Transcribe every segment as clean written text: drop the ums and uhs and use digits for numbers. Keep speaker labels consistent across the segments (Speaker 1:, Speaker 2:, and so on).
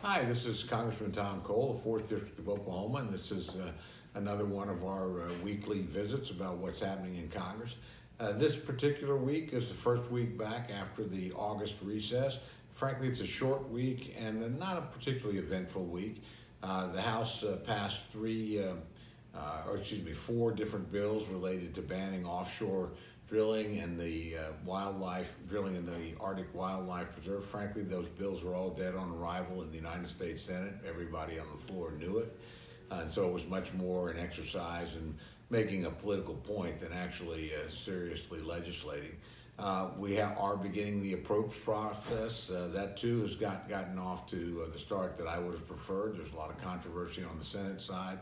Speaker 1: Hi, this is Congressman Tom Cole, the 4th District of Oklahoma, and this is another one of our weekly visits about what's happening in Congress. This particular week is the first week back after the August recess. Frankly, it's a short week and not a particularly eventful week. The House passed four different bills related to banning offshore drilling and the wildlife drilling in the Arctic Wildlife Preserve. Frankly, those bills were all dead on arrival in the United States Senate. Everybody on the floor knew it. And so it was much more an exercise in making a political point than actually seriously legislating. We are beginning the approach process. That too has gotten off to the start that I would have preferred. There's a lot of controversy on the Senate side.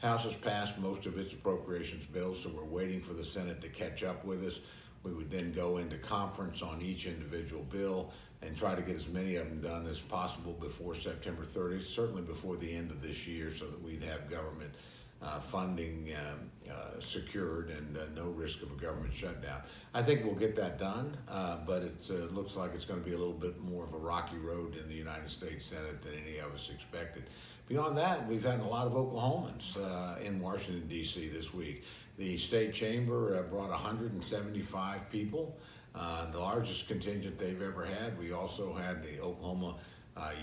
Speaker 1: House has passed most of its appropriations bills, so we're waiting for the Senate to catch up with us. We would then go into conference on each individual bill and try to get as many of them done as possible before September 30th, certainly before the end of this year, so that we'd have government funding secured and no risk of a government shutdown. I think we'll get that done, but it looks like it's going to be a little bit more of a rocky road in the United States Senate than any of us expected. Beyond that, we've had a lot of Oklahomans in Washington, D.C. this week. The state chamber brought 175 people, the largest contingent they've ever had. We also had the Oklahoma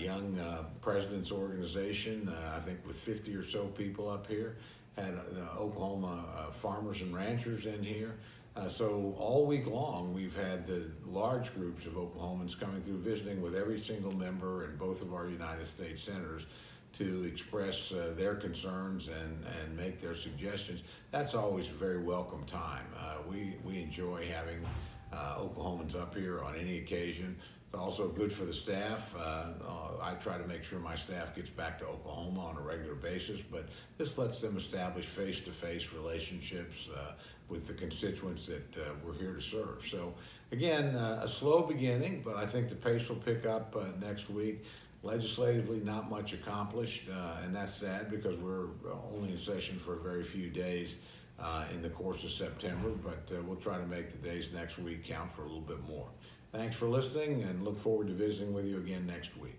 Speaker 1: Young Presidents Organization, I think with 50 or so people up here, had the Oklahoma farmers and ranchers in here. So all week long, we've had large groups of Oklahomans coming through, visiting with every single member and both of our United States senators to express their concerns and make their suggestions. That's always a very welcome time. We enjoy having Oklahomans up here on any occasion. It's also good for the staff. I try to make sure my staff gets back to Oklahoma on a regular basis, but this lets them establish face-to-face relationships with the constituents that we're here to serve. So again, a slow beginning, but I think the pace will pick up next week. Legislatively, not much accomplished, and that's sad because we're only in session for a very few days in the course of September, but we'll try to make the days next week count for a little bit more. Thanks for listening, and look forward to visiting with you again next week.